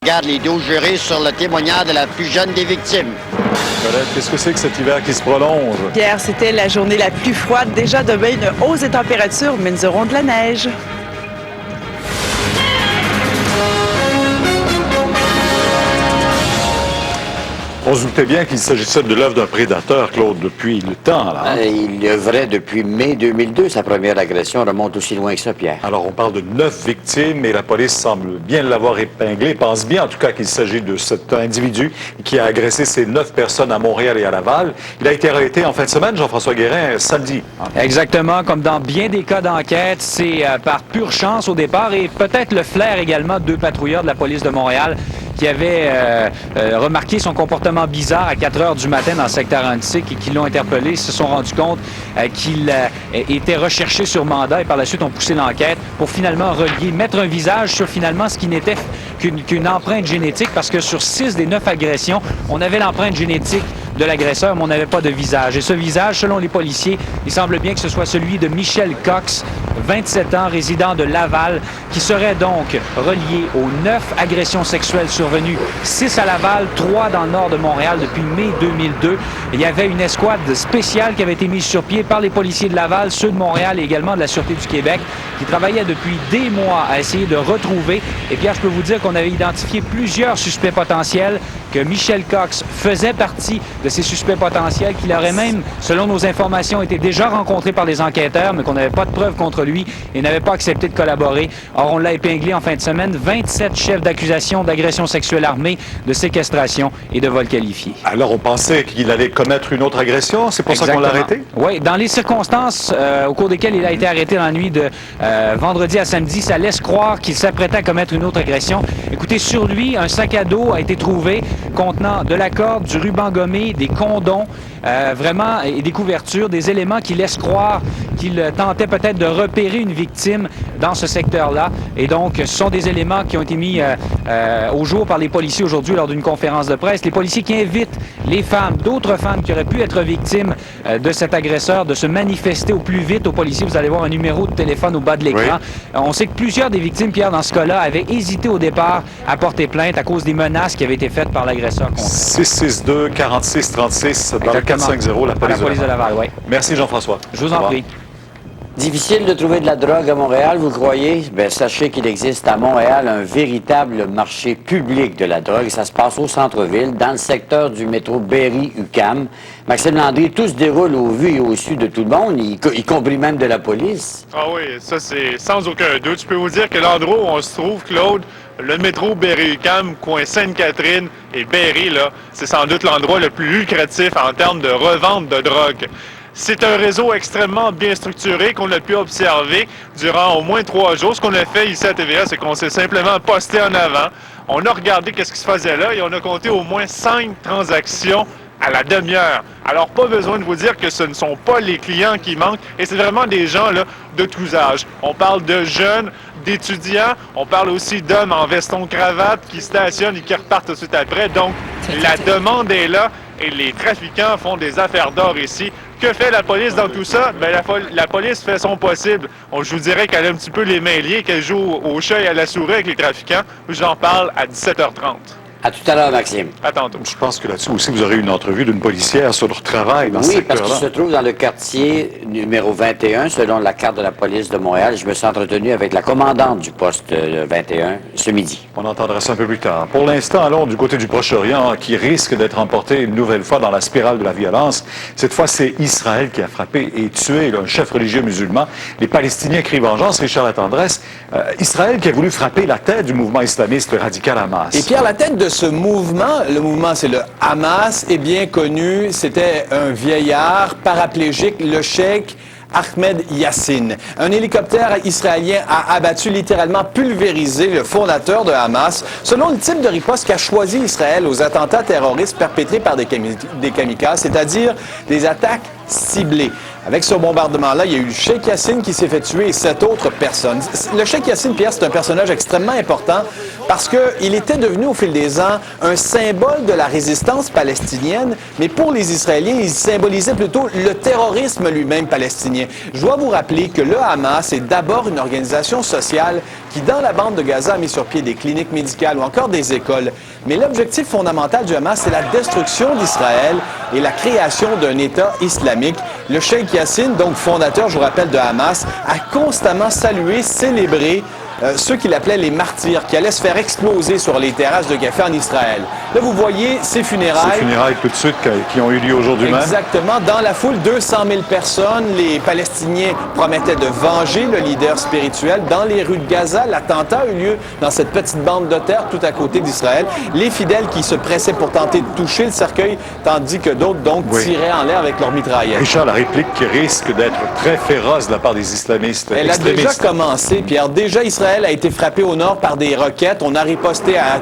Regarde les 12 jurés sur le témoignage de la plus jeune des victimes. Qu'est-ce que c'est que cet hiver qui se prolonge? Hier, c'était la journée la plus froide. Déjà demain, une hausse des températures, mais nous aurons de la neige. On se doutait bien qu'il s'agissait de l'œuvre d'un prédateur, Claude, depuis le temps, là. Il œuvrait depuis mai 2002. Sa première agression remonte aussi loin que ça, Pierre. Alors, on parle de 9 victimes et la police semble bien l'avoir épinglé. Pense bien, en tout cas, qu'il s'agit de cet individu qui a agressé ces 9 personnes à Montréal et à Laval. Il a été arrêté en fin de semaine, Jean-François Guérin, samedi. Exactement, comme dans bien des cas d'enquête, c'est par pure chance au départ et peut-être le flair également de 2 patrouilleurs de la police de Montréal qui avaient remarqué son comportement bizarre à 4 heures du matin dans le secteur antique et qui l'ont interpellé, se sont rendus compte qu'il était recherché sur mandat et par la suite ont poussé l'enquête pour finalement relier, mettre un visage sur finalement ce qui n'était qu'une empreinte génétique parce que sur 6 des 9 agressions, on avait l'empreinte génétique de l'agresseur, mais on n'avait pas de visage. Et ce visage, selon les policiers, il semble bien que ce soit celui de Michel Cox, 27 ans, résident de Laval, qui serait donc relié aux 9 agressions sexuelles survenues, 6 à Laval, 3 dans le nord de Montréal depuis mai 2002. Il y avait une escouade spéciale qui avait été mise sur pied par les policiers de Laval, ceux de Montréal et également de la Sûreté du Québec, qui travaillaient depuis des mois à essayer de retrouver. Et Pierre, je peux vous dire qu'on avait identifié plusieurs suspects potentiels, que Michel Cox faisait partie de ces suspects potentiels, qu'il aurait même, selon nos informations, été déjà rencontré par les enquêteurs, mais qu'on n'avait pas de preuves contre lui et n'avait pas accepté de collaborer. Or, on l'a épinglé en fin de semaine, 27 chefs d'accusation d'agression sexuelle armée, de séquestration et de vol qualifié. Alors, on pensait qu'il allait commettre une autre agression? C'est pour ça qu'on l'a arrêté? Oui, dans les circonstances au cours desquelles il a été arrêté dans la nuit de vendredi à samedi, ça laisse croire qu'il s'apprêtait à commettre une autre agression. Écoutez, sur lui, un sac à dos a été trouvé contenant de la corde, du ruban gommé, des condoms, vraiment, et des couvertures, des éléments qui laissent croire qu'il tentait peut-être de repérer une victime dans ce secteur-là. Et donc, ce sont des éléments qui ont été mis au jour par les policiers aujourd'hui lors d'une conférence de presse. Les policiers qui invitent les femmes, d'autres femmes qui auraient pu être victimes de cet agresseur, de se manifester au plus vite aux policiers. Vous allez voir un numéro de téléphone au bas de l'écran. Oui. On sait que plusieurs des victimes, Pierre, dans ce cas-là, avaient hésité au départ à porter plainte à cause des menaces qui avaient été faites par l'agresseur. 662-4636 dans le 450, la police de Laval. Oui. Merci, Jean-François. Je vous en prie. Difficile de trouver de la drogue à Montréal, vous croyez? Bien, sachez qu'il existe à Montréal un véritable marché public de la drogue. Ça se passe au centre-ville, dans le secteur du métro Berry-UQAM. Maxime Landry, tout se déroule au vu et au su de tout le monde, y compris même de la police. Ah oui, ça c'est sans aucun doute. Je peux vous dire que l'endroit où on se trouve, Claude, le métro Berry-UQAM, coin Sainte-Catherine et Berry, là, c'est sans doute l'endroit le plus lucratif en termes de revente de drogue. C'est un réseau extrêmement bien structuré qu'on a pu observer durant au moins 3 jours. Ce qu'on a fait ici à TVA, c'est qu'on s'est simplement posté en avant. On a regardé qu'est-ce qui se faisait là et on a compté au moins 5 transactions à la demi-heure. Alors, pas besoin de vous dire que ce ne sont pas les clients qui manquent et c'est vraiment des gens là, de tous âges. On parle de jeunes, d'étudiants, on parle aussi d'hommes en veston-cravate qui stationnent et qui repartent tout de suite après. Donc, la demande est là et les trafiquants font des affaires d'or ici. Que fait la police dans tout ça? Bien, la police fait son possible. Je vous dirais qu'elle a un petit peu les mains liées, qu'elle joue au chat et à la souris avec les trafiquants. J'en parle à 17h30. À tout à l'heure, Maxime. À tantôt. Je pense que là-dessus aussi, vous aurez une entrevue d'une policière sur leur travail dans ce secteur-là. Oui, parce qu'il se trouve dans le quartier numéro 21, selon la carte de la police de Montréal. Je me suis entretenu avec la commandante du poste 21 ce midi. On entendra ça un peu plus tard. Pour l'instant, allons du côté du Proche-Orient, qui risque d'être emporté une nouvelle fois dans la spirale de la violence. Cette fois, c'est Israël qui a frappé et tué un chef religieux musulman. Les Palestiniens crient vengeance. Richard Latendresse, Israël qui a voulu frapper la tête du mouvement islamiste radical Hamas. Et Pierre, la tête de ce mouvement, le mouvement c'est le Hamas, est bien connu, c'était un vieillard paraplégique, le cheikh Ahmed Yassine. Un hélicoptère israélien a abattu, littéralement pulvérisé le fondateur de Hamas, selon le type de riposte qu'a choisi Israël aux attentats terroristes perpétrés par des kamikazes, c'est-à-dire des attaques ciblées. Avec ce bombardement-là, il y a eu le Cheikh Yassine qui s'est fait tuer et 7 autres personnes. Le Cheikh Yassine, Pierre, c'est un personnage extrêmement important parce qu'il était devenu au fil des ans un symbole de la résistance palestinienne, mais pour les Israéliens, il symbolisait plutôt le terrorisme lui-même palestinien. Je dois vous rappeler que le Hamas est d'abord une organisation sociale qui, dans la bande de Gaza, a mis sur pied des cliniques médicales ou encore des écoles. Mais l'objectif fondamental du Hamas, c'est la destruction d'Israël et la création d'un État islamique. Le cheikh Yassine, donc fondateur, je vous rappelle, de Hamas, a constamment salué, célébré ceux qu'il appelait les martyrs, qui allaient se faire exploser sur les terrasses de café en Israël. Là, vous voyez ces funérailles. Ces funérailles tout de suite qui ont eu lieu aujourd'hui même. Exactement. Dans la foule, 200 000 personnes. Les Palestiniens promettaient de venger le leader spirituel. Dans les rues de Gaza, l'attentat a eu lieu dans cette petite bande de terre tout à côté d'Israël. Les fidèles qui se pressaient pour tenter de toucher le cercueil, tandis que d'autres, donc, tiraient en l'air avec leurs mitraillettes. Richard, la réplique qui risque d'être très féroce de la part des islamistes. Elle a déjà commencé, Pierre. Déjà, Israël a été frappé au nord par des roquettes. On a riposté à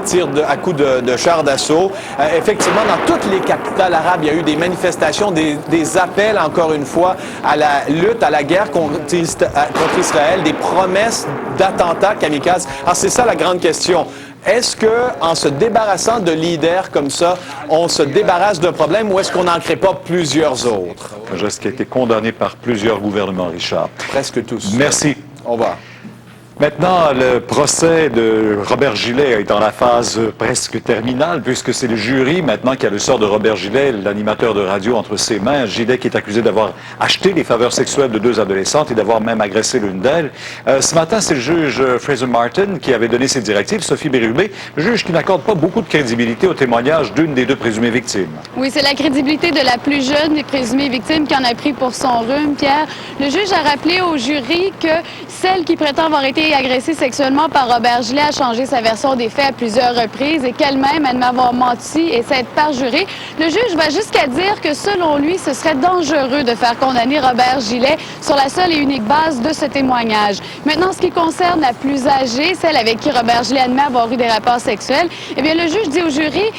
coups de chars d'assaut. Effectivement, dans toutes les capitales arabes, il y a eu des manifestations, des appels, encore une fois, à la lutte, à la guerre contre Israël, des promesses d'attentats kamikazes. Alors, c'est ça la grande question. Est-ce qu'en se débarrassant de leaders comme ça, on se débarrasse d'un problème ou est-ce qu'on n'en crée pas plusieurs autres? Un geste qui a été condamné par plusieurs gouvernements, Richard. Presque tous. Merci. Au revoir. Maintenant, le procès de Robert Gillet est dans la phase presque terminale, puisque c'est le jury maintenant qui a le sort de Robert Gillet, l'animateur de radio, entre ses mains. Gillet qui est accusé d'avoir acheté les faveurs sexuelles de 2 adolescentes et d'avoir même agressé l'une d'elles. Ce matin, c'est le juge Fraser Martin qui avait donné ses directives, Sophie Bérubé, juge qui n'accorde pas beaucoup de crédibilité au témoignage d'une des 2 présumées victimes. Oui, c'est la crédibilité de la plus jeune des présumées victimes qui en a pris pour son rhume, Pierre. Le juge a rappelé au jury que celle qui prétend avoir été agressée sexuellement par Robert Gillet a changé sa version des faits à plusieurs reprises et qu'elle-même admet avoir menti et s'être perjurée. Le juge va jusqu'à dire que selon lui, ce serait dangereux de faire condamner Robert Gillet sur la seule et unique base de ce témoignage. Maintenant, ce qui concerne la plus âgée, celle avec qui Robert Gillet admet avoir eu des rapports sexuels, eh bien, le juge dit au jury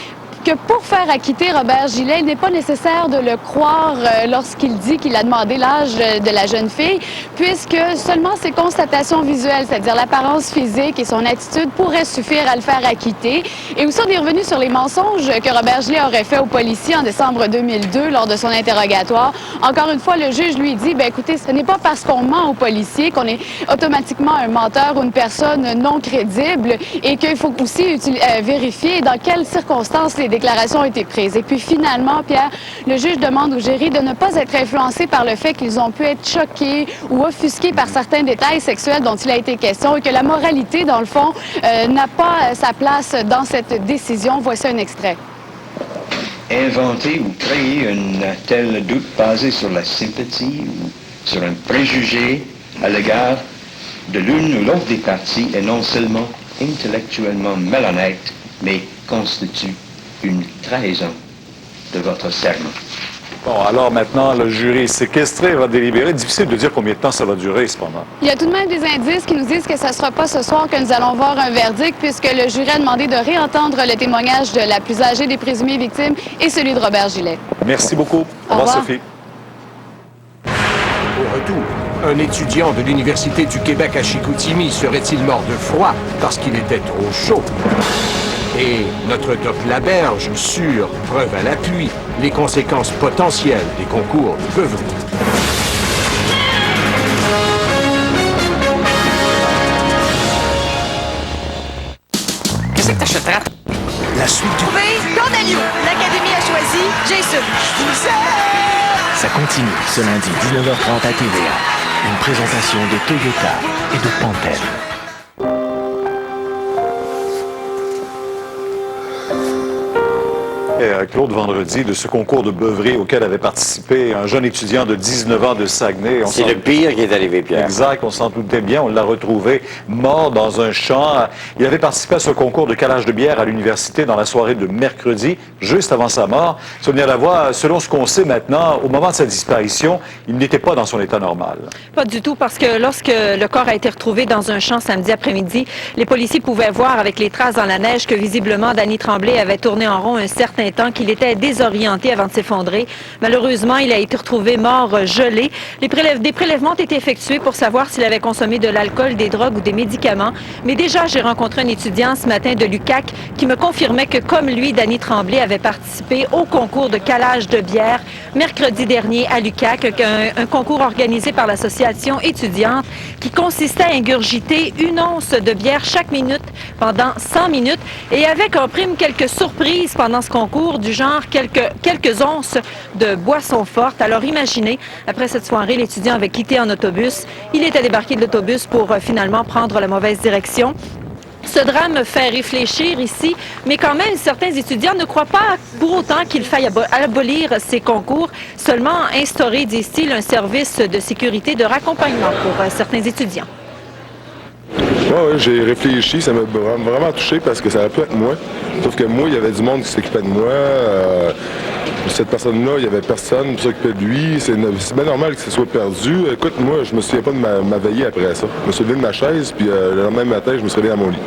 que pour faire acquitter Robert Gillet, il n'est pas nécessaire de le croire lorsqu'il dit qu'il a demandé l'âge de la jeune fille, puisque seulement ses constatations visuelles, c'est-à-dire l'apparence physique et son attitude, pourraient suffire à le faire acquitter. Et aussi, on est revenu sur les mensonges que Robert Gillet aurait fait aux policiers en décembre 2002 lors de son interrogatoire. Encore une fois, le juge lui dit, bien écoutez, ce n'est pas parce qu'on ment aux policiers qu'on est automatiquement un menteur ou une personne non crédible et qu'il faut aussi vérifier dans quelles circonstances les déclarations ont été prises. Et puis finalement, Pierre, le juge demande au jury de ne pas être influencé par le fait qu'ils ont pu être choqués ou offusqués par certains détails sexuels dont il a été question et que la moralité, dans le fond, n'a pas sa place dans cette décision. Voici un extrait. Inventer ou créer un tel doute basé sur la sympathie ou sur un préjugé à l'égard de l'une ou l'autre des parties est non seulement intellectuellement malhonnête, mais constitue une trahison de votre serment. Bon, alors maintenant, le jury est séquestré, va délibérer. Difficile de dire combien de temps ça va durer, cependant. Il y a tout de même des indices qui nous disent que ce ne sera pas ce soir que nous allons voir un verdict, puisque le jury a demandé de réentendre le témoignage de la plus âgée des présumées victimes et celui de Robert Gillet. Merci beaucoup. Au revoir, Sophie. Au retour, un étudiant de l'Université du Québec à Chicoutimi serait-il mort de froid parce qu'il était trop chaud? Et notre Doc Laberge, sur preuve à l'appui, les conséquences potentielles des concours de beuverie. Qu'est-ce que t'achèteras? La suite du... Oui, Cornelio! L'Académie a choisi Jason. Je vous aime! Ça continue ce lundi 19h30 à TVA. Une présentation de Toyota et de Pantene. Claude, vendredi, de ce concours de beuverie auquel avait participé un jeune étudiant de 19 ans de Saguenay. C'est le pire qui est arrivé, Pierre. Exact, on s'en doutait bien. On l'a retrouvé mort dans un champ. Il avait participé à ce concours de calage de bière à l'université dans la soirée de mercredi, juste avant sa mort. Sonia Lavoie, selon ce qu'on sait maintenant, au moment de sa disparition, il n'était pas dans son état normal. Pas du tout, parce que lorsque le corps a été retrouvé dans un champ samedi après-midi, les policiers pouvaient voir avec les traces dans la neige que visiblement Danny Tremblay avait tourné en rond un certain pointant qu'il était désorienté avant de s'effondrer. Malheureusement, il a été retrouvé mort gelé. Des prélèvements ont été effectués pour savoir s'il avait consommé de l'alcool, des drogues ou des médicaments. Mais déjà, j'ai rencontré un étudiant ce matin de l'UQAC qui me confirmait que, comme lui, Danny Tremblay avait participé au concours de calage de bière mercredi dernier à l'UQAC, un concours organisé par l'association étudiante qui consistait à ingurgiter une once de bière chaque minute pendant 100 minutes et avec en prime quelques surprises pendant ce concours du genre quelques onces de boissons fortes. Alors imaginez, après cette soirée, l'étudiant avait quitté en autobus. Il était débarqué de l'autobus pour finalement prendre la mauvaise direction. Ce drame fait réfléchir ici, mais quand même, certains étudiants ne croient pas pour autant qu'il faille abolir ces concours, seulement instaurer, disent-ils, un service de sécurité de raccompagnement pour certains étudiants. Oui, j'ai réfléchi, ça m'a vraiment touché parce que ça aurait pu être moi. Sauf que moi, il y avait du monde qui s'occupait de moi. Cette personne-là, il n'y avait personne qui s'occupait de lui. C'est bien normal que ce soit perdu. Écoute, moi, je me souviens pas de ma veillée après ça. Je me suis levé de ma chaise, puis le lendemain matin, je me suis réveillé à mon lit.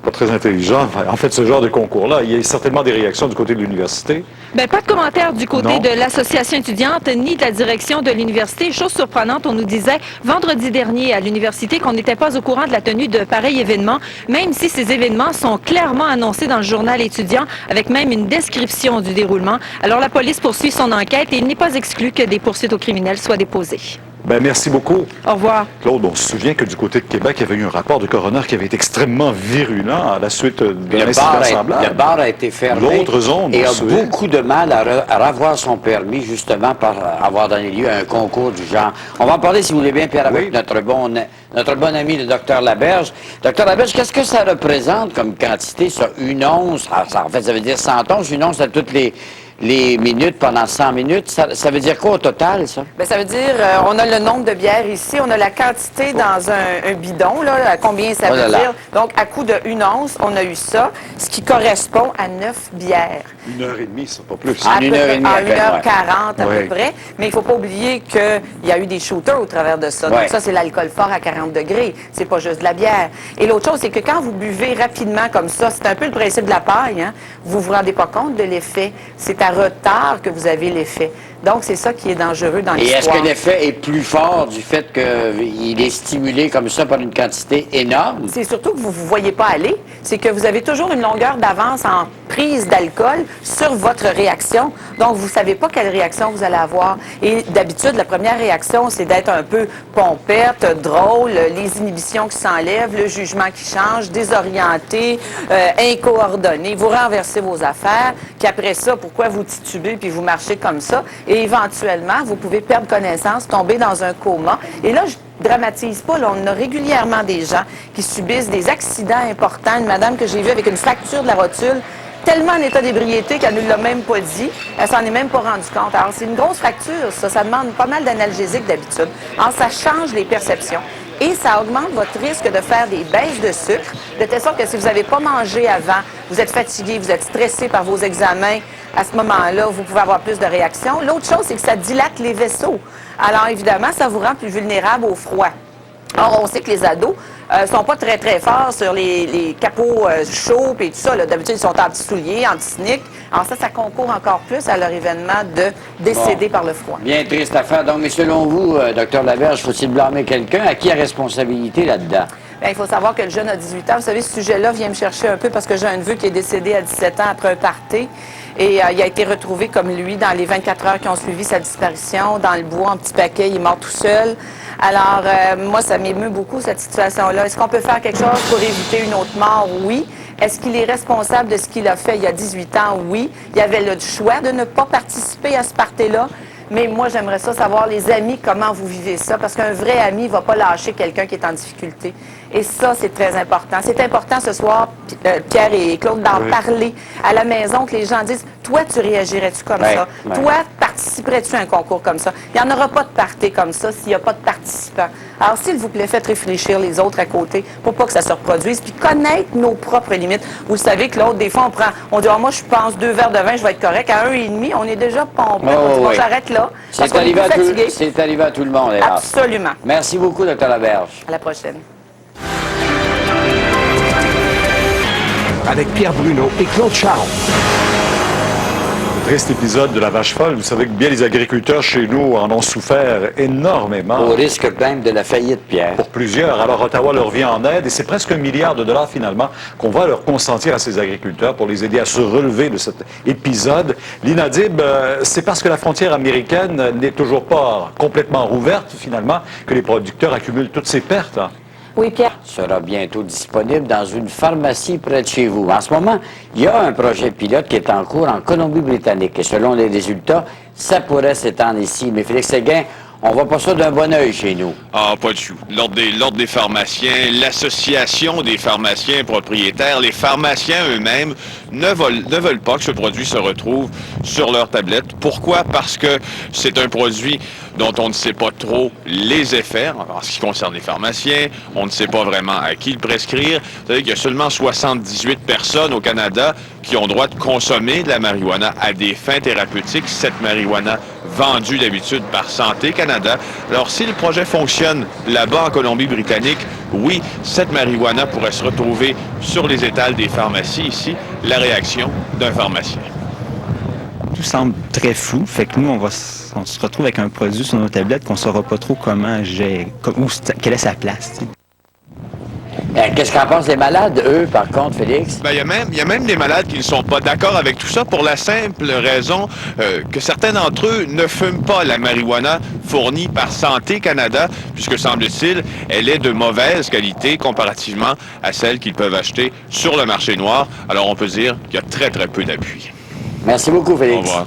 Pas très intelligent. En fait, ce genre de concours-là, il y a certainement des réactions du côté de l'université. Bien, pas de commentaires du côté Non. de l'association étudiante ni de la direction de l'université. Chose surprenante, on nous disait vendredi dernier à l'université qu'on n'était pas au courant de la tenue de pareils événements, même si ces événements sont clairement annoncés dans le journal étudiant, avec même une description du déroulement. Alors, la police poursuit son enquête et il n'est pas exclu que des poursuites aux criminels soient déposées. Ben, merci beaucoup. Au revoir. Claude, on se souvient que du côté de Québec, il y avait eu un rapport de coroner qui avait été extrêmement virulent à la suite d'un incident semblable. Le bar a été fermé. L'autre zone, et on a se souvient. beaucoup de mal à revoir son permis, justement, par avoir donné lieu à un concours du genre. On va en parler, si vous voulez bien, Pierre, avec notre bon ami, le docteur Laberge. Docteur Laberge, qu'est-ce que ça représente comme quantité, ça? Une once? En fait, ça veut dire 100 onces, une once à toutes les minutes pendant 100 minutes. Ça veut dire quoi au total, ça? Bien, ça veut dire, on a le nombre de bières ici, on a la quantité dans un bidon, là, à combien ça veut dire. Donc, à coup de 1 once, on a eu ça, ce qui correspond à 9 bières. 1h30, c'est pas plus. En 1h30. En 1h40 à peu près. Mais il ne faut pas oublier qu'il y a eu des shooters au travers de ça. Donc, ça, c'est l'alcool fort à 40 degrés. C'est pas juste de la bière. Et l'autre chose, c'est que quand vous buvez rapidement comme ça, c'est un peu le principe de la paille, hein? Vous vous rendez pas compte de l'effet. C'est à retard que vous avez l'effet. Donc, c'est ça qui est dangereux dans l'histoire. Et est-ce que l'effet est plus fort du fait qu'il est stimulé comme ça par une quantité énorme? C'est surtout que vous ne vous voyez pas aller. C'est que vous avez toujours une longueur d'avance en prise d'alcool sur votre réaction. Donc, vous ne savez pas quelle réaction vous allez avoir. Et d'habitude, la première réaction, c'est d'être un peu pompette, drôle, les inhibitions qui s'enlèvent, le jugement qui change, désorienté, incoordonné. Vous renversez vos affaires. Puis après ça, pourquoi vous titubez puis vous marchez comme ça? Et éventuellement, vous pouvez perdre connaissance, tomber dans un coma. Et là, je dramatise pas, là, on a régulièrement des gens qui subissent des accidents importants. Une madame que j'ai vue avec une fracture de la rotule, tellement en état d'ébriété qu'elle ne l'a même pas dit. Elle s'en est même pas rendue compte. Alors, c'est une grosse fracture, ça demande pas mal d'analgésiques d'habitude. Alors, ça change les perceptions. Et ça augmente votre risque de faire des baisses de sucre, de telle sorte que si vous n'avez pas mangé avant, vous êtes fatigué, vous êtes stressé par vos examens, à ce moment-là, vous pouvez avoir plus de réactions. L'autre chose, c'est que ça dilate les vaisseaux. Alors, évidemment, ça vous rend plus vulnérable au froid. Or, on sait que les ados sont pas très, très forts sur les capots chauds et tout ça. D'habitude, ils sont en petits souliers, en petits sneaks. Alors ça concourt encore plus à leur événement de décéder par le froid. Bien triste affaire. Donc, mais selon vous, docteur Laberge, faut-il blâmer quelqu'un? À qui a responsabilité là-dedans? Bien, il faut savoir que le jeune a 18 ans. Vous savez, ce sujet-là vient me chercher un peu parce que j'ai un neveu qui est décédé à 17 ans après un party. Et il a été retrouvé comme lui dans les 24 heures qui ont suivi sa disparition, dans le bois, en petit paquet. Il est mort tout seul. Alors, moi, ça m'émeut beaucoup, cette situation-là. Est-ce qu'on peut faire quelque chose pour éviter une autre mort? Oui. Est-ce qu'il est responsable de ce qu'il a fait il y a 18 ans? Oui. Il y avait le choix de ne pas participer à ce party-là. Mais moi, j'aimerais ça savoir, les amis, comment vous vivez ça. Parce qu'un vrai ami ne va pas lâcher quelqu'un qui est en difficulté. Et ça, c'est très important. C'est important ce soir, Pierre et Claude, d'en parler à la maison, que les gens disent, toi, tu réagirais-tu comme ça? Toi, participerais-tu à un concours comme ça? Il n'y en aura pas de party comme ça s'il n'y a pas de participants. Alors, s'il vous plaît, faites réfléchir les autres à côté pour pas que ça se reproduise, puis connaître nos propres limites. Vous savez que l'autre, des fois, on dit, moi, je pense 2 verres de vin, je vais être correct. À 1,5, on est déjà pompé. On dit, j'arrête là. C'est arrivé à tout le monde, hélas. Absolument. Merci beaucoup, docteur Laberge. À la prochaine. Avec Pierre Bruno et Claude Charon. Après cet épisode de la vache folle, vous savez que bien les agriculteurs chez nous en ont souffert énormément. Au risque même de la faillite, Pierre. Pour plusieurs. Alors Ottawa leur vient en aide et c'est presque $1 milliard finalement qu'on va leur consentir à ces agriculteurs pour les aider à se relever de cet épisode. Lina Dib, c'est parce que la frontière américaine n'est toujours pas complètement rouverte finalement que les producteurs accumulent toutes ces pertes. Hein? Oui, Pierre. Sera bientôt disponible dans une pharmacie près de chez vous. En ce moment, il y a un projet pilote qui est en cours en Colombie-Britannique et selon les résultats, ça pourrait s'étendre ici. Mais Félix Séguin, on voit pas ça d'un bon œil chez nous. Ah, pas du tout. L'Ordre des pharmaciens, l'Association des pharmaciens propriétaires, les pharmaciens eux-mêmes ne veulent pas que ce produit se retrouve sur leur tablette. Pourquoi? Parce que c'est un produit dont on ne sait pas trop les effets en ce qui concerne les pharmaciens. On ne sait pas vraiment à qui le prescrire. Vous savez qu'il y a seulement 78 personnes au Canada qui ont droit de consommer de la marijuana à des fins thérapeutiques. Cette marijuana vendue d'habitude par Santé Canada. Alors, si le projet fonctionne là-bas en Colombie-Britannique, oui, cette marijuana pourrait se retrouver sur les étals des pharmacies ici. La réaction d'un pharmacien. Tout semble très flou, fait que nous, on se retrouve avec un produit sur nos tablettes qu'on ne saura pas trop comment quelle est sa place. T'sais. Qu'est-ce qu'en pensent les malades, eux, par contre, Félix? Il y a même des malades qui ne sont pas d'accord avec tout ça pour la simple raison que certains d'entre eux ne fument pas la marijuana fournie par Santé Canada, puisque, semble-t-il, elle est de mauvaise qualité comparativement à celle qu'ils peuvent acheter sur le marché noir. Alors, on peut dire qu'il y a très, très peu d'appui. Merci beaucoup, Félix. Au revoir.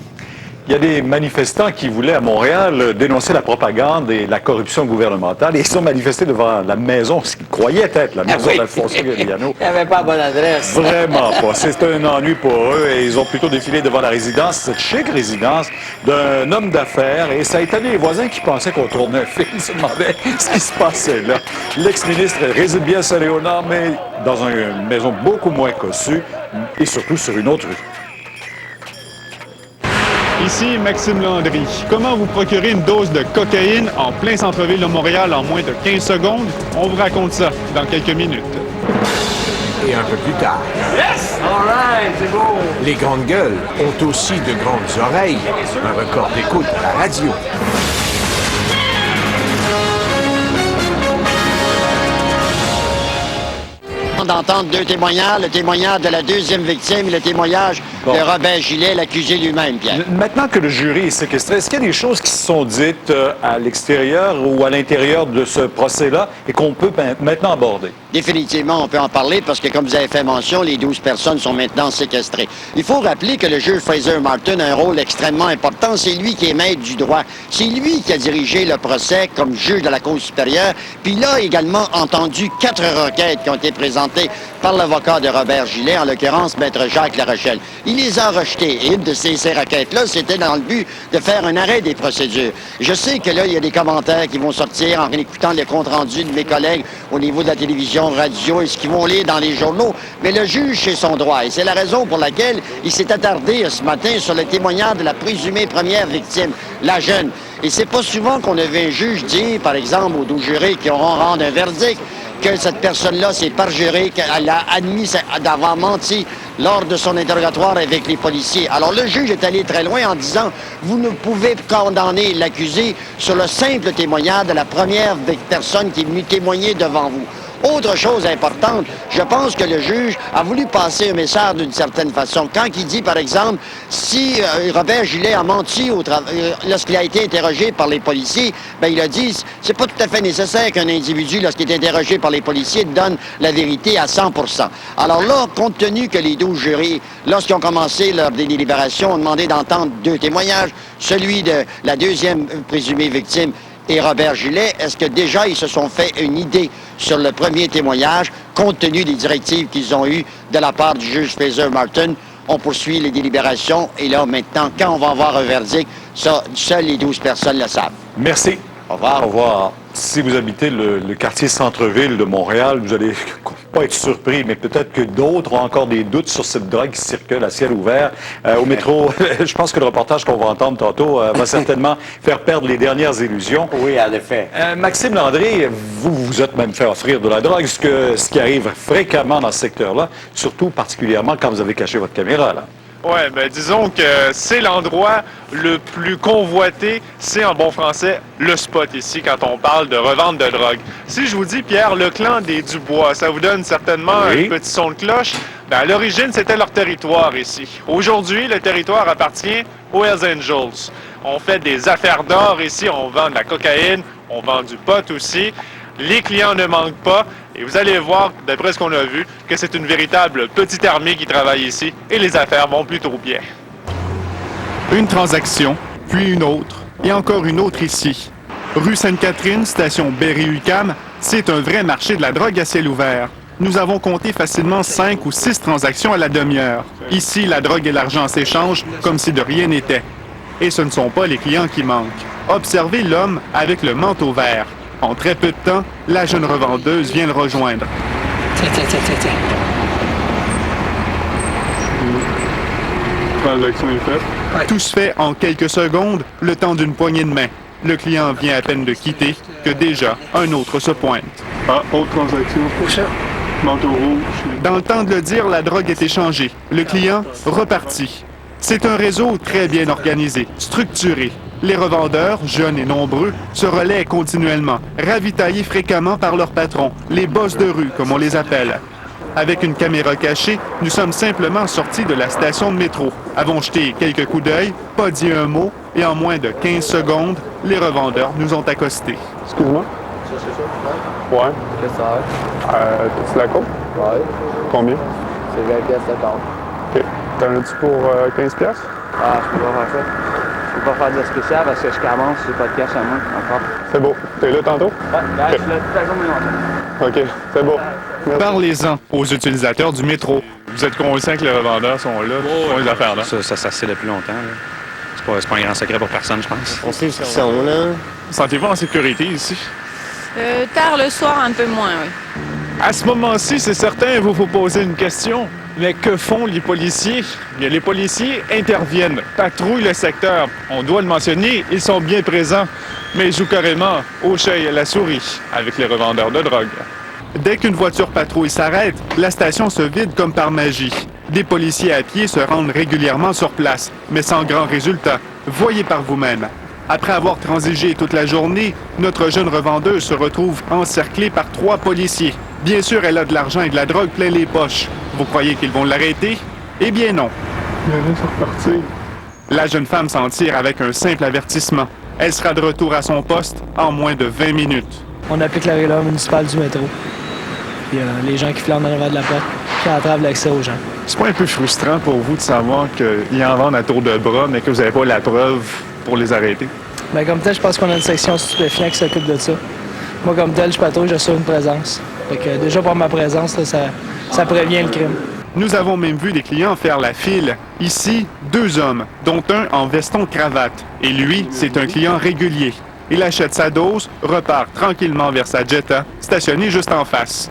Il y a des manifestants qui voulaient à Montréal dénoncer la propagande et la corruption gouvernementale et ils sont manifestés devant la maison, ce qu'ils croyaient être la maison d'Alfonso Guiliano. Il n'y avait pas la bonne adresse. Vraiment pas. C'est un ennui pour eux et ils ont plutôt défilé devant la résidence, cette chic résidence d'un homme d'affaires et ça a étonné les voisins qui pensaient qu'on tournait un film. Ils se demandaient ce qui se passait là. L'ex-ministre réside bien à Saint-Léonard, mais dans une maison beaucoup moins cossue et surtout sur une autre rue. Ici Maxime Landry. Comment vous procurer une dose de cocaïne en plein centre-ville de Montréal en moins de 15 secondes? On vous raconte ça dans quelques minutes. Et un peu plus tard. Yes! All right, c'est beau! Les grandes gueules ont aussi de grandes oreilles. Un record d'écoute à la radio. D'entendre deux témoignages, le témoignage de la deuxième victime et le témoignage de Robert Gillet, l'accusé lui-même, Pierre. Maintenant que le jury est séquestré, est-ce qu'il y a des choses qui se sont dites à l'extérieur ou à l'intérieur de ce procès-là et qu'on peut maintenant aborder? Définitivement, on peut en parler parce que, comme vous avez fait mention, les 12 personnes sont maintenant séquestrées. Il faut rappeler que le juge Fraser Martin a un rôle extrêmement important. C'est lui qui est maître du droit. C'est lui qui a dirigé le procès comme juge de la Cour supérieure. Puis il a également entendu 4 requêtes qui ont été présentées par l'avocat de Robert Gillet, en l'occurrence Maître Jacques Larochelle. Il les a rejetées. Et une de ces requêtes-là, c'était dans le but de faire un arrêt des procédures. Je sais que là, il y a des commentaires qui vont sortir en écoutant les comptes rendus de mes collègues au niveau de la télévision, radio et ce qu'ils vont lire dans les journaux. Mais le juge, c'est son droit. Et c'est la raison pour laquelle il s'est attardé ce matin sur le témoignage de la présumée première victime, la jeune. Et c'est pas souvent qu'on a vu un juge dire, par exemple, aux 12 jurés qui auront rendu un verdict, que cette personne-là s'est parjurée, qu'elle a admis d'avoir menti lors de son interrogatoire avec les policiers. Alors le juge est allé très loin en disant « Vous ne pouvez condamner l'accusé sur le simple témoignage de la première personne qui est venue témoigner devant vous. » Autre chose importante, je pense que le juge a voulu passer un message d'une certaine façon. Quand il dit, par exemple, si Robert Gillet a menti lorsqu'il a été interrogé par les policiers, bien, il a dit, c'est pas tout à fait nécessaire qu'un individu, lorsqu'il est interrogé par les policiers, donne la vérité à 100%. Alors là, compte tenu que les 12 jurys, lorsqu'ils ont commencé leur délibération, ont demandé d'entendre 2 témoignages, celui de la deuxième présumée victime et Robert Gillet, est-ce que déjà ils se sont fait une idée sur le premier témoignage, compte tenu des directives qu'ils ont eues de la part du juge Fraser Martin? On poursuit les délibérations et là, maintenant, quand on va avoir un verdict, ça, seules les 12 personnes le savent. Merci. Au revoir. Au revoir. Si vous habitez le quartier centre-ville de Montréal, vous allez pas être surpris, mais peut-être que d'autres ont encore des doutes sur cette drogue qui circule à ciel ouvert. Au métro, je pense que le reportage qu'on va entendre tantôt va certainement faire perdre les dernières illusions. Oui, en effet. Maxime Landry, vous vous êtes même fait offrir de la drogue, ce qui arrive fréquemment dans ce secteur-là, surtout particulièrement quand vous avez caché votre caméra, là. Oui, ben disons que c'est l'endroit le plus convoité, c'est en bon français le spot ici quand on parle de revente de drogue. Si je vous dis, Pierre, le clan des Dubois, ça vous donne certainement un petit son de cloche. Ben, à l'origine, c'était leur territoire ici. Aujourd'hui, le territoire appartient aux Hells Angels. On fait des affaires d'or ici, on vend de la cocaïne, on vend du pot aussi. Les clients ne manquent pas et vous allez voir, d'après ce qu'on a vu, que c'est une véritable petite armée qui travaille ici et les affaires vont plutôt bien. Une transaction, puis une autre, et encore une autre ici. Rue Sainte-Catherine, station Berry-UQAM, c'est un vrai marché de la drogue à ciel ouvert. Nous avons compté facilement 5 ou 6 transactions à la demi-heure. Ici, la drogue et l'argent s'échangent comme si de rien n'était. Et ce ne sont pas les clients qui manquent. Observez l'homme avec le manteau vert. En très peu de temps, la jeune revendeuse vient le rejoindre. Tiens. Transaction est faite. Tout se fait en quelques secondes, le temps d'une poignée de main. Le client vient à peine de quitter que déjà un autre se pointe. Ah, autre transaction. Manteau rouge. Dans le temps de le dire, la drogue est échangée. Le client reparti. C'est un réseau très bien organisé, structuré. Les revendeurs, jeunes et nombreux, se relaient continuellement, ravitaillés fréquemment par leurs patrons, les boss de rue, comme on les appelle. Avec une caméra cachée, nous sommes simplement sortis de la station de métro, avons jeté quelques coups d'œil, pas dit un mot, et en moins de 15 secondes, les revendeurs nous ont accostés. Excuse-moi. Ouais. Qu'est-ce que ça a? T'as-tu la côte? Ouais. Combien? C'est 20 pièces de compte. OK. T'en as-tu pour 15 pièces? Ah, je peux pas faire ça. Je peux pas faire de spécial parce que je commence, j'ai pas de cash à moi encore. C'est beau. T'es là tantôt? Ouais, ben, je suis là toute la journée longtemps. OK, c'est beau. Parlez-en aux utilisateurs du métro. Vous êtes conscient que les revendeurs sont là pour les affaires, là? Ça se sait depuis longtemps. C'est pas un grand secret pour personne, je pense. On sait ce qu'ils sont, là. Sentez-vous en sécurité ici? Tard le soir, un peu moins, oui. À ce moment-ci, c'est certain, vous poser une question. Mais que font les policiers? Bien, les policiers interviennent, patrouillent le secteur. On doit le mentionner, ils sont bien présents. Mais ils jouent carrément au chat et à la souris avec les revendeurs de drogue. Dès qu'une voiture patrouille s'arrête, la station se vide comme par magie. Des policiers à pied se rendent régulièrement sur place, mais sans grand résultat. Voyez par vous-même. Après avoir transigé toute la journée, notre jeune revendeuse se retrouve encerclée par 3 policiers. Bien sûr, elle a de l'argent et de la drogue plein les poches. Vous croyez qu'ils vont l'arrêter? Eh bien non. La jeune femme s'en tire avec un simple avertissement. Elle sera de retour à son poste en moins de 20 minutes. On applique la règle municipale du métro. Puis les gens qui flânent en arrière de la porte, qui entravent l'accès aux gens. C'est pas un peu frustrant pour vous de savoir qu'ils en vendent à tour de bras, mais que vous n'avez pas la preuve pour les arrêter? Bien, comme tel, je pense qu'on a une section stupéfiant qui s'occupe de ça. Moi, comme tel, je patrouille, j'assure une présence. Fait que déjà, par ma présence, là, ça prévient le crime. Nous avons même vu des clients faire la file. Ici, 2 hommes, dont un en veston-cravate. Et lui, c'est un client régulier. Il achète sa dose, repart tranquillement vers sa Jetta, stationnée juste en face.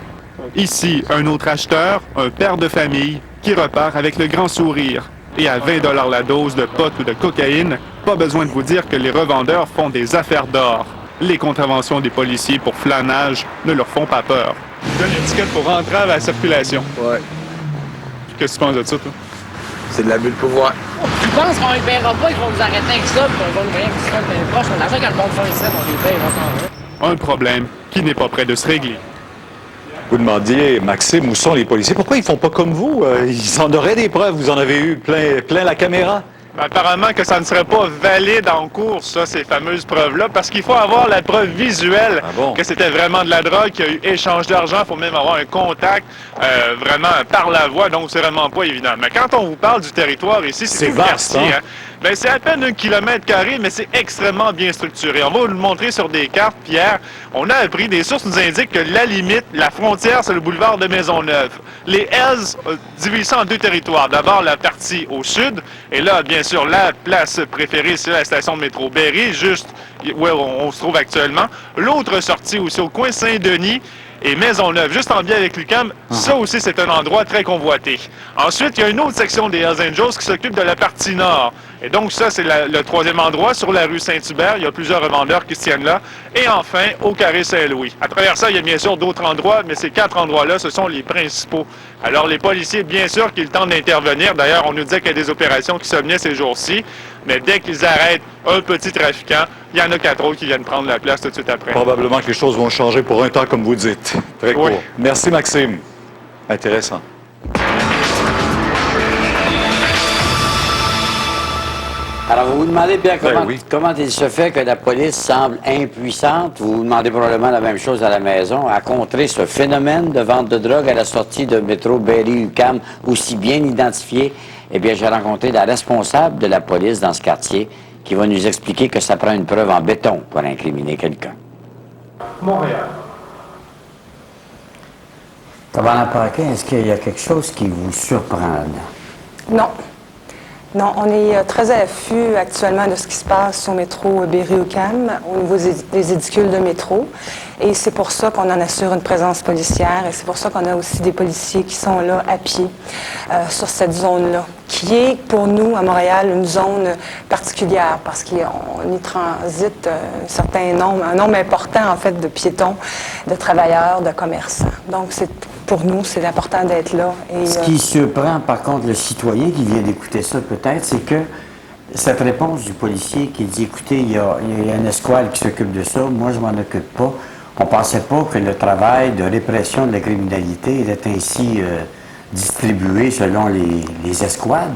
Ici, un autre acheteur, un père de famille, qui repart avec le grand sourire. Et à 20 $ la dose de pot ou de cocaïne, pas besoin de vous dire que les revendeurs font des affaires d'or. Les contraventions des policiers pour flânage ne leur font pas peur. Je donne l'étiquette pour entrave à la circulation. Ouais. Qu'est-ce que tu penses de ça, toi? C'est de l'abus de pouvoir. Tu penses qu'on les paiera pas, ils vont nous arrêter avec ça, puis on va nous payer avec ça, mais proche, on a l'argent quand le monde fait ici, on les paye, on s'en va. Un problème qui n'est pas prêt de se régler. Vous demandiez, Maxime, où sont les policiers? Pourquoi ils font pas comme vous? Ils en auraient des preuves. Vous en avez eu plein la caméra. Apparemment que ça ne serait pas valide en cours, ça, ces fameuses preuves-là, parce qu'il faut avoir la preuve visuelle que c'était vraiment de la drogue, qu'il y a eu échange d'argent, il faut même avoir un contact vraiment par la voie, donc c'est vraiment pas évident. Mais quand on vous parle du territoire ici, c'est tout vaste, quartier, hein? Ben, c'est à peine 1 km², mais c'est extrêmement bien structuré. On va vous le montrer sur des cartes, Pierre. On a appris, des sources nous indiquent que la limite, la frontière, c'est le boulevard de Maisonneuve. Les Hells divisent ça en 2 territoires. D'abord, la partie au sud, et là, bien sûr, la place préférée, c'est la station de métro Berry, juste où on se trouve actuellement. L'autre sortie aussi, au coin Saint-Denis. et Maisonneuve, juste en biais avec l'UQAM. Ça aussi, c'est un endroit très convoité. Ensuite, il y a une autre section des Hells Angels qui s'occupe de la partie nord. Et donc, ça, c'est le troisième endroit, sur la rue Saint-Hubert. Il y a plusieurs revendeurs qui se tiennent là. Et enfin, au Carré Saint-Louis. À travers ça, il y a bien sûr d'autres endroits, mais ces 4 endroits-là, ce sont les principaux. Alors, les policiers, bien sûr qu'ils tentent d'intervenir. D'ailleurs, on nous disait qu'il y a des opérations qui se venaient ces jours-ci. Mais dès qu'ils arrêtent un petit trafiquant, il y en a 4 autres qui viennent prendre la place tout de suite après. Probablement que les choses vont changer pour un temps, comme vous dites. Très court. Merci, Maxime. Intéressant. Alors, vous vous demandez, Pierre, comment il se fait que la police semble impuissante? Vous vous demandez probablement la même chose à la maison, à contrer ce phénomène de vente de drogue à la sortie de métro Berry-UQAM, aussi bien identifié. Eh bien, j'ai rencontré la responsable de la police dans ce quartier qui va nous expliquer que ça prend une preuve en béton pour incriminer quelqu'un. Montréal. Tabarnak Paquin, est-ce qu'il y a quelque chose qui vous surprend là? Non. Non, on est très à l'affût actuellement de ce qui se passe au métro Berry-UQAM, au niveau des édicules de métro. Et c'est pour ça qu'on en assure une présence policière et c'est pour ça qu'on a aussi des policiers qui sont là à pied sur cette zone-là, qui est pour nous, à Montréal, une zone particulière parce qu'on y transite un nombre important, en fait, de piétons, de travailleurs, de commerçants. Donc, pour nous, c'est important d'être là. Et, ce qui surprend, par contre, le citoyen qui vient d'écouter ça, peut-être, c'est que cette réponse du policier qui dit, écoutez, il y a une escouade qui s'occupe de ça, moi, je m'en occupe pas. On ne pensait pas que le travail de répression de la criminalité était ainsi distribué selon les escouades.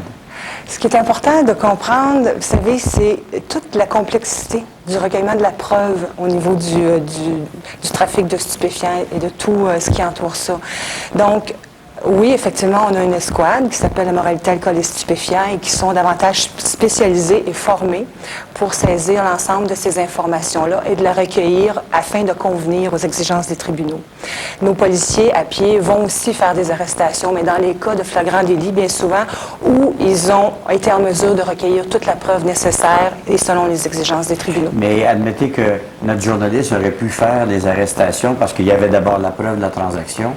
Ce qui est important de comprendre, vous savez, c'est toute la complexité du recueillement de la preuve au niveau du trafic de stupéfiants et de tout ce qui entoure ça. Donc, oui, effectivement, on a une escouade qui s'appelle la moralité alcool et stupéfiants et qui sont davantage spécialisés et formés pour saisir l'ensemble de ces informations-là et de les recueillir afin de convenir aux exigences des tribunaux. Nos policiers à pied vont aussi faire des arrestations, mais dans les cas de flagrant délit, bien souvent, où ils ont été en mesure de recueillir toute la preuve nécessaire et selon les exigences des tribunaux. Mais admettez que notre journaliste aurait pu faire des arrestations parce qu'il y avait d'abord la preuve de la transaction.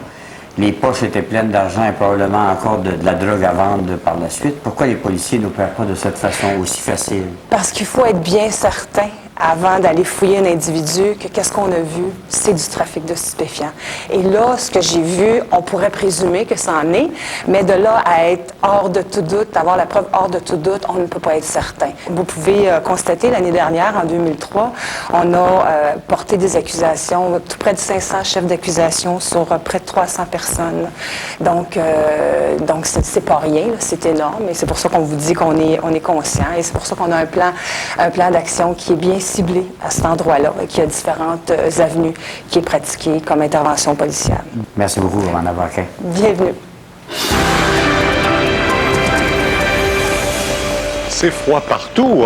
Les poches étaient pleines d'argent et probablement encore de la drogue à vendre par la suite. Pourquoi les policiers n'opèrent pas de cette façon aussi facile? Parce qu'il faut être bien certain, avant d'aller fouiller un individu, que qu'est-ce qu'on a vu, c'est du trafic de stupéfiants. Et là, ce que j'ai vu, on pourrait présumer que ça en est, mais de là à être hors de tout doute, avoir la preuve hors de tout doute, on ne peut pas être certain. Vous pouvez constater, l'année dernière, en 2003, on a porté des accusations, tout près de 500 chefs d'accusation sur près de 300 personnes. Donc c'est pas rien, c'est énorme, et c'est pour ça qu'on vous dit qu'on est conscient, et c'est pour ça qu'on a un plan d'action qui est bien ciblé à cet endroit-là, qui a différentes avenues qui est pratiquée comme intervention policière. Merci beaucoup, Mme Paquin. Bienvenue. C'est froid partout.